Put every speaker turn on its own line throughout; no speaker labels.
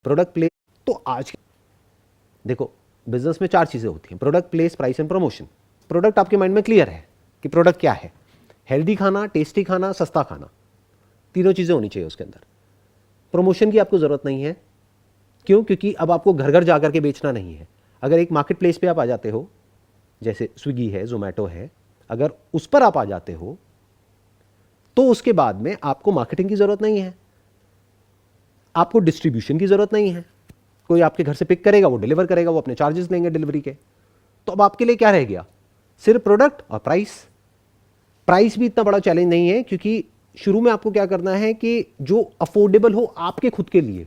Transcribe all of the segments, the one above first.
Product place. तो आज देखो, बिजनेस में 4 चीजें होती हैं: product, place, price and promotion. Product आपके माइंड में क्लियर है कि प्रोडक्ट क्या है। हेल्दी खाना, टेस्टी खाना, सस्ता खाना, तीनों चीजें होनी चाहिए उसके अंदर। प्रमोशन की आपको जरूरत नहीं है। क्यों? क्योंकि अब आपको घर घर जाकर के बेचना नहीं है। अगर एक मार्केट प्लेस पे आप आ जाते हो, जैसे स्विगी है, जोमेटो है, अगर उस पर आप आ जाते हो तो उसके बाद में आपको मार्केटिंग की जरूरत नहीं है, आपको डिस्ट्रीब्यूशन की जरूरत नहीं है। कोई आपके घर से पिक करेगा, वो डिलीवर करेगा, वो अपने चार्जेस लेंगे डिलीवरी के। तो अब आपके लिए क्या रह गया? सिर्फ प्रोडक्ट और प्राइस। प्राइस भी इतना बड़ा चैलेंज नहीं है, क्योंकि शुरू में आपको क्या करना है कि जो अफोर्डेबल हो आपके खुद के लिए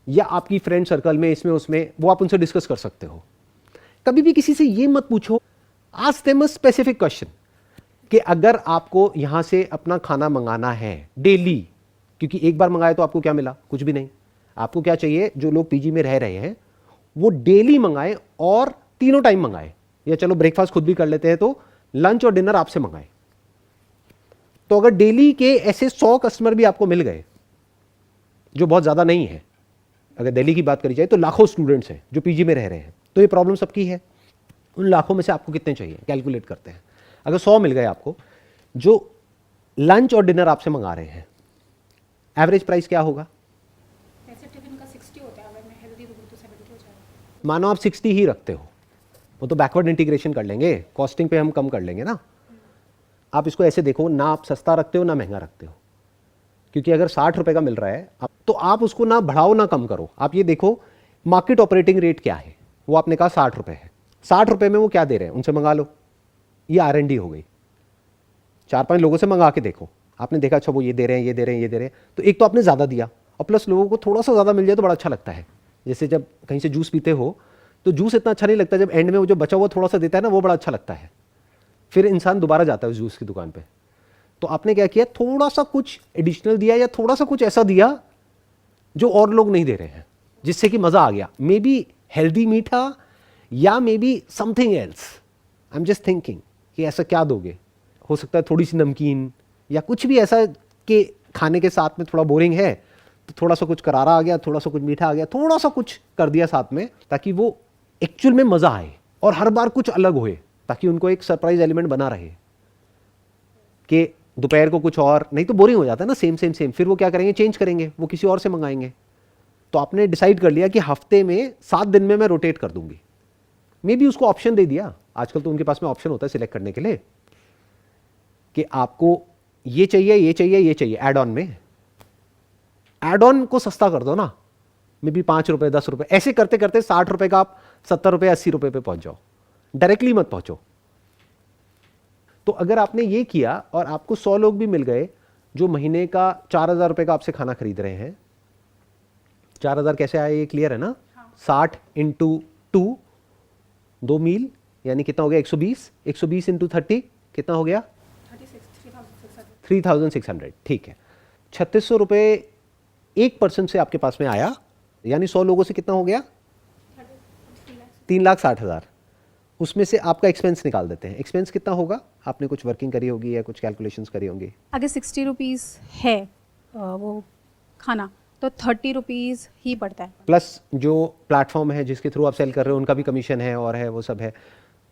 या आपकी फ्रेंड सर्कल में, इसमें उसमें, वो आप उनसे डिस्कस कर सकते हो। कभी भी किसी से ये मत पूछो, ask them a specific question कि अगर आपको यहां से अपना खाना मंगाना है डेली, क्योंकि एक बार मंगाए तो आपको क्या मिला? कुछ भी नहीं। आपको क्या चाहिए? जो लोग पीजी में रह रहे हैं वो डेली मंगाए और तीनों टाइम मंगाए, या चलो ब्रेकफास्ट खुद भी कर लेते हैं तो लंच और डिनर आपसे मंगाए। तो अगर डेली के ऐसे 100 कस्टमर भी आपको मिल गए, जो बहुत ज्यादा नहीं है, अगर दिल्ली की बात करी जाए तो लाखों स्टूडेंट्स हैं जो पीजी में रह रहे हैं, तो ये प्रॉब्लम सबकी है। उन लाखों में से आपको कितने चाहिए? कैलकुलेट करते हैं। अगर 100 मिल गए आपको जो लंच और डिनर आपसे मंगा रहे हैं, एवरेज प्राइस क्या होगा?
वैसे टिफिन का 60 होता है, अगर मैं हेल्दी दूँ तो 70 हो जाएगा।
मानो आप 60 ही रखते हो, वो तो बैकवर्ड इंटीग्रेशन कर लेंगे, कॉस्टिंग पे हम कम कर लेंगे ना। आप इसको ऐसे देखो, ना आप सस्ता रखते हो ना महंगा रखते हो, क्योंकि अगर 60 रुपए का मिल रहा है तो आप उसको ना बढ़ाओ ना कम करो। आप ये देखो मार्केट ऑपरेटिंग रेट क्या है, वो आपने कहा 60 रुपए है। 60 रुपए में वो क्या दे रहे हैं, उनसे मंगा लो। ये R&D हो गई। 4-5 लोगों से मंगा के देखो, आपने देखा अच्छा वो ये दे रहे हैं, ये दे रहे हैं, ये दे रहे हैं, तो एक तो आपने ज़्यादा दिया, और प्लस लोगों को थोड़ा सा ज़्यादा मिल जाए तो बड़ा अच्छा लगता है। जैसे जब कहीं से जूस पीते हो तो जूस इतना अच्छा नहीं लगता, जब एंड में वो जो बचा हुआ थोड़ा सा देता है ना, वो बड़ा अच्छा लगता है, फिर इंसान दोबारा जाता है उस जूस की दुकान पे। तो आपने क्या किया? थोड़ा सा कुछ एडिशनल दिया, या थोड़ा सा कुछ ऐसा दिया जो और लोग नहीं दे रहे हैं, जिससे कि मज़ा आ गया। मे बी हेल्दी मीठा, या may be something else. I am just thinking कि ऐसा क्या दोगे। हो सकता है थोड़ी सी नमकीन या कुछ भी ऐसा कि खाने के साथ में थोड़ा बोरिंग है तो थोड़ा सा कुछ करारा आ गया, थोड़ा सा कुछ मीठा आ गया, थोड़ा सा कुछ कर दिया साथ में, ताकि वो एक्चुअल में मज़ा आए और हर बार कुछ अलग होए, ताकि उनको एक सरप्राइज एलिमेंट बना रहे कि दोपहर को कुछ और, नहीं तो बोरिंग हो जाता है ना, सेम सेम सेम। फिर वो क्या करेंगे? चेंज करेंगे, वो किसी और से मंगाएंगे। तो आपने डिसाइड कर लिया कि हफ्ते में 7 दिन में मैं रोटेट कर दूंगी। मे बी उसको ऑप्शन दे दिया, आजकल तो उनके पास में ऑप्शन होता है सिलेक्ट करने के लिए कि आपको ये चाहिए, ये चाहिए, ये चाहिए। एड ऑन में एड ऑन को सस्ता कर दो ना, मे बी 5 रुपए, 10 रुपए, ऐसे करते करते 60 रुपए का आप 70 रुपए, 80 रुपए पे पहुंच जाओ। डायरेक्टली मत पहुंचो। तो अगर आपने ये किया और आपको 100 लोग भी मिल गए जो महीने का 4,000 रुपए का आपसे खाना खरीद रहे हैं। 4,000 कैसे आए, ये क्लियर है ना? 60 इंटू 2, 2 मील, यानी कितना हो गया? 120। 120 इंटू 30 कितना हो गया? 3,600। ठीक है, 3,600 रुपए एक पर्सन से आपके पास में आया, यानी 100 लोगों से कितना हो गया? 3,60,000। उसमें से आपका एक्सपेंस निकाल देते हैं। एक्सपेंस कितना होगा? आपने कुछ वर्किंग करी होगी या कुछ कैलकुलेशंस करी होंगी।
अगर 60 रुपीज़ है वो खाना, तो 30 रुपीज़ ही पड़ता है।
प्लस जो प्लेटफॉर्म है जिसके थ्रू आप सेल कर रहे हो, उनका भी कमीशन है और है, वो सब है।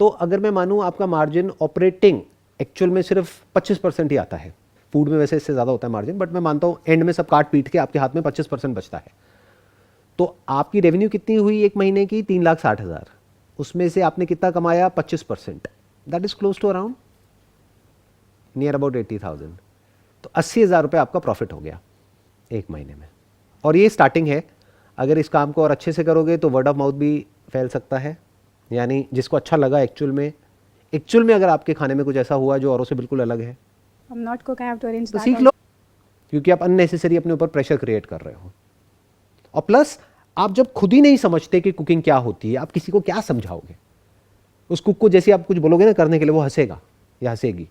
तो अगर मैं मानूं आपका मार्जिन ऑपरेटिंग एक्चुअल में सिर्फ 25% ही आता है। फूड में वैसे इससे ज़्यादा होता है मार्जिन, बट मैं मानता हूँ एंड में सब काट पीट के आपके हाथ में 25% बचता है। तो आपकी रेवेन्यू कितनी हुई एक महीने की? 3,60,000। उसमें से आपने कितना कमाया? 25%। That is close to around near about 80,000। तो 80,000 रुपये आपका प्रॉफिट हो गया एक महीने में। और ये स्टार्टिंग है। अगर इस काम को और अच्छे से करोगे तो वर्ड ऑफ माउथ भी फैल सकता है, यानी जिसको अच्छा लगा एक्चुअल में अगर आपके खाने में कुछ ऐसा हुआ जो औरों से बिल्कुल अलग है,
I'm not cook, I have to arrange
तो
that
सीख
also.
लो, क्योंकि आप अननेसेसरी अपने ऊपर प्रेशर क्रिएट कर रहे हो। और प्लस आप जब खुद ही नहीं समझते कि कुकिंग क्या होती है, आप किसी को क्या समझाओगे? उस कुक को जैसे आप कुछ बोलोगे ना करने के लिए, वो हंसेगा या हंसेगी,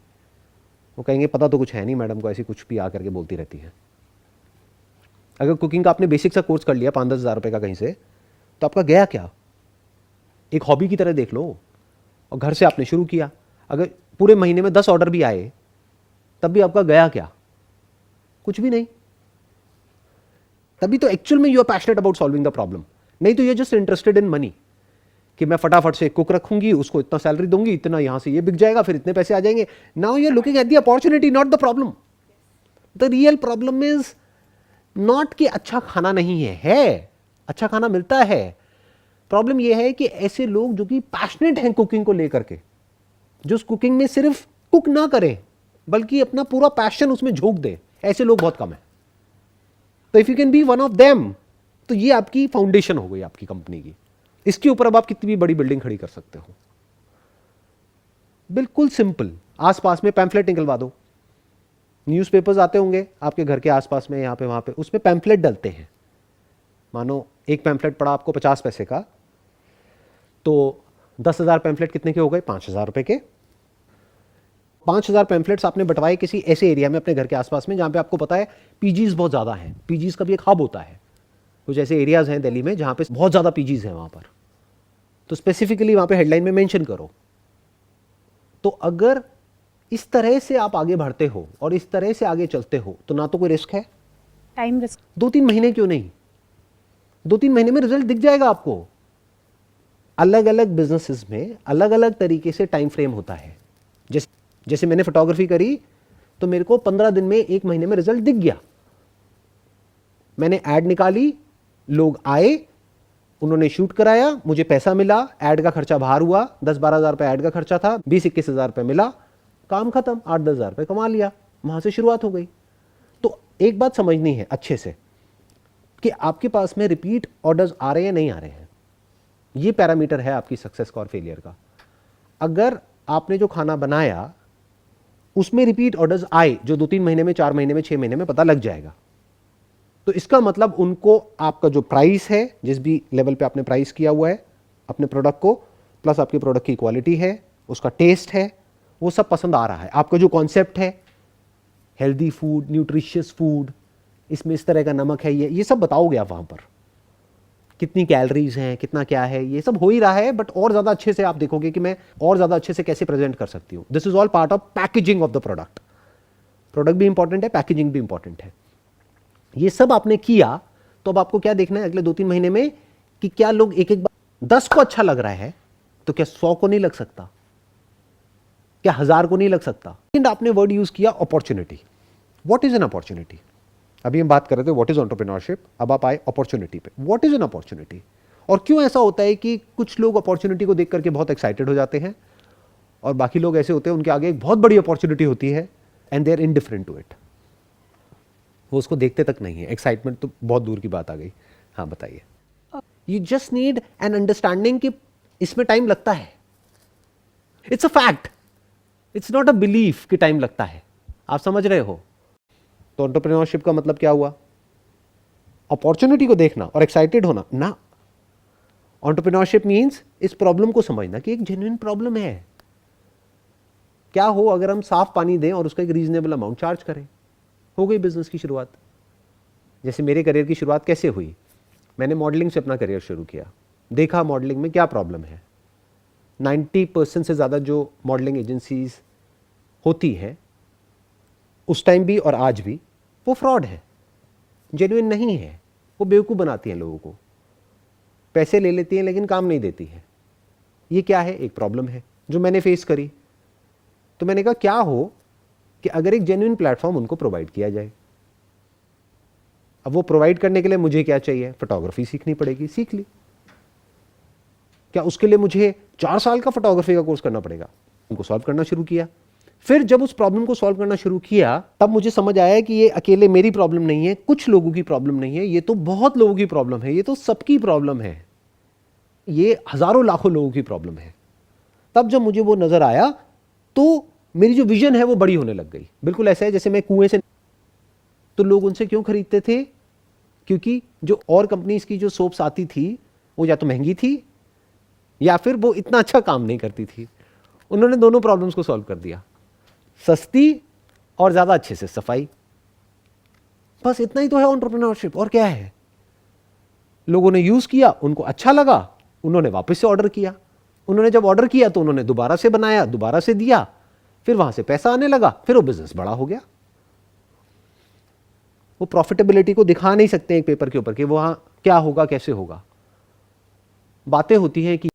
वो कहेंगे पता तो कुछ है नहीं मैडम को, ऐसी कुछ भी आकर के बोलती रहती है। अगर कुकिंग का आपने बेसिक सा कोर्स कर लिया 5-10 हज़ार रुपए का कहीं से, तो आपका गया क्या? एक हॉबी की तरह देख लो। और घर से आपने शुरू किया, अगर पूरे महीने में 10 ऑर्डर भी आए तब भी आपका गया क्या? कुछ भी नहीं। तभी तो एक्चुअल में you are passionate about solving the problem, नहीं तो you are just interested in money कि मैं फटाफट से कुक रखूंगी, उसको इतना सैलरी दूंगी, इतना यहां से ये बिक जाएगा, फिर इतने पैसे आ जाएंगे. Now you are looking at the opportunity, not the problem. The real problem is not कि अच्छा खाना नहीं है, अच्छा खाना मिलता है. प्रॉब्लम यह है कि ऐसे लोग जो कि पैशनेट हैं कुकिंग को लेकर के, जो उस कुकिंग में सिर्फ कुक ना करें बल्कि अपना पूरा पैशन उसमें झोंक दे, ऐसे लोग बहुत कम है. तो if you can be one of them, तो ये आपकी फाउंडेशन हो गई आपकी कंपनी की. इसके ऊपर अब आप कितनी भी बड़ी बिल्डिंग खड़ी कर सकते हो. बिल्कुल सिंपल. आसपास में पैम्फलेट निकलवा दो. न्यूज़पेपर्स आते होंगे आपके घर के आसपास में, यहां पे वहां पे, उसमें पैम्फलेट डलते हैं. मानो एक पैम्फलेट पड़ा आपको 50 पैसे का, तो 10,000 पैम्फलेट कितने के हो गए? 5,000 रुपए के. 5,000 पैम्फलेट्स आपने बंटवाए किसी ऐसे एरिया में अपने घर के आसपास में जहां पे आपको पता है पीजीज बहुत ज़्यादा हैं. पीजीज का भी एक हब होता है. कुछ ऐसे एरियाज हैं दिल्ली में जहां पे बहुत ज़्यादा पीजीज हैं वहां पर, तो स्पेसिफिकली वहां पे हेडलाइन में मेंशन करो. तो अगर इस तरह से आप आगे बढ़ते हो और इस तरह से आगे चलते हो तो ना तो कोई रिस्क है.
टाइम रिस्क
2-3 महीने क्यों नहीं, 2-3 महीने में रिजल्ट दिख जाएगा आपको. अलग अलग बिजनेसेस में अलग अलग तरीके से टाइम फ्रेम होता है. जैसे मैंने फोटोग्राफी करी तो मेरे को 15 दिन में, 1 महीने में रिजल्ट दिख गया. मैंने ऐड निकाली, लोग आए, उन्होंने शूट कराया, मुझे पैसा मिला, ऐड का खर्चा बाहर हुआ, 10-12 हज़ार रुपये ऐड का खर्चा था, 20-21 हज़ार रुपये मिला, काम खत्म, 8-10 हज़ार रुपये कमा लिया. वहां से शुरुआत हो गई. तो एक बात समझनी है अच्छे से कि आपके पास में रिपीट ऑर्डर्स आ रहे हैं नहीं आ रहे हैं. ये पैरामीटर है आपकी सक्सेस का और फेलियर का. अगर आपने जो खाना बनाया उसमें रिपीट ऑर्डर्स आए, जो 2-3 महीने में, 4 महीने में, 6 महीने में पता लग जाएगा, तो इसका मतलब उनको आपका जो प्राइस है, जिस भी लेवल पे आपने प्राइस किया हुआ है अपने प्रोडक्ट को, प्लस आपके प्रोडक्ट की क्वालिटी है, उसका टेस्ट है, वो सब पसंद आ रहा है. आपका जो कॉन्सेप्ट है, हेल्दी फूड, न्यूट्रिशियस फूड, इसमें इस तरह का नमक है, ये सब बताओगे आप वहां पर, कितनी कैलोरीज हैं, कितना क्या है, ये सब हो ही रहा है. बट और ज्यादा अच्छे से आप देखोगे कि मैं और ज्यादा अच्छे से कैसे प्रेजेंट कर सकती हूँ. This is all part of packaging of the product. Product भी इंपॉर्टेंट है, पैकेजिंग भी इंपॉर्टेंट है. ये सब आपने किया तो अब आपको क्या देखना है अगले 2-3 महीने में कि क्या लोग एक एक बार 10 को अच्छा लग रहा है तो क्या 100 को नहीं लग सकता, क्या 1000 को नहीं लग सकता. आपने वर्ड यूज किया opportunity. What is an opportunity? अभी हम बात कर रहे थे व्हाट इज एंटरप्रेन्योरशिप, अब आप आए अपॉर्चुनिटी पे. व्हाट इज एन अपॉर्चुनिटी और क्यों ऐसा होता है कि कुछ लोग अपॉर्चुनिटी को देख करके बहुत एक्साइटेड हो जाते हैं और बाकी लोग ऐसे होते हैं उनके आगे एक बहुत बड़ी अपॉर्चुनिटी होती है and they are indifferent to it. वो उसको देखते तक नहीं है. एक्साइटमेंट तो बहुत दूर की बात आ गई. हाँ बताइए. You just need an understanding कि इसमें टाइम लगता है. It's a fact, it's not a belief कि टाइम लगता है. आप समझ रहे हो? तो एंटरप्रेन्योरशिप का मतलब क्या हुआ? अपॉर्चुनिटी को देखना और एक्साइटेड होना ना. एंटरप्रेन्योरशिप मींस इस प्रॉब्लम को समझना कि एक जेन्युइन प्रॉब्लम है. क्या हो अगर हम साफ पानी दें और उसका एक रीजनेबल अमाउंट चार्ज करें? हो गई बिजनेस की शुरुआत. जैसे मेरे करियर की शुरुआत कैसे हुई, मैंने मॉडलिंग से अपना करियर शुरू किया. देखा मॉडलिंग में क्या प्रॉब्लम है. 90% से ज़्यादा जो मॉडलिंग एजेंसीज होती हैं उस टाइम भी और आज भी, वो फ्रॉड है, जेन्युइन नहीं है. वो बेवकूफ़ बनाती हैं लोगों को, पैसे ले लेती हैं लेकिन काम नहीं देती हैं. ये क्या है? एक प्रॉब्लम है जो मैंने फेस करी. तो मैंने कहा क्या हो कि अगर एक जेन्युइन प्लेटफॉर्म उनको प्रोवाइड किया जाए. अब वो प्रोवाइड करने के लिए मुझे क्या चाहिए? फोटोग्राफी सीखनी पड़ेगी. सीख ली. क्या उसके लिए मुझे 4 साल का फोटोग्राफी का कोर्स करना पड़ेगा? उनको सॉल्व करना शुरू किया. फिर जब उस प्रॉब्लम को सॉल्व करना शुरू किया तब मुझे समझ आया कि ये अकेले मेरी प्रॉब्लम नहीं है, कुछ लोगों की प्रॉब्लम नहीं है, ये तो बहुत लोगों की प्रॉब्लम है, ये तो सबकी प्रॉब्लम है, ये हजारों लाखों लोगों की प्रॉब्लम है. तब जब मुझे वो नजर आया तो मेरी जो विजन है वो बड़ी होने लग गई. बिल्कुल ऐसा है जैसे मैं कुएं से, तो लोग उनसे क्यों खरीदते थे? क्योंकि जो और कंपनीज की जो सोप्स आती थी वो या तो महंगी थी या फिर वो इतना अच्छा काम नहीं करती थी. उन्होंने दोनों प्रॉब्लम्स को सॉल्व कर दिया. सस्ती और ज्यादा अच्छे से सफाई. बस इतना ही तो है एंटरप्रेन्योरशिप. और क्या है? लोगों ने यूज किया, उनको अच्छा लगा, उन्होंने वापस से ऑर्डर किया. उन्होंने जब ऑर्डर किया तो उन्होंने दोबारा से बनाया, दोबारा से दिया, फिर वहां से पैसा आने लगा, फिर वो बिजनेस बड़ा हो गया. वो प्रॉफिटेबिलिटी को दिखा नहीं सकते एक पेपर के ऊपर कि वहाँ क्या होगा कैसे होगा। बातें होती हैं कि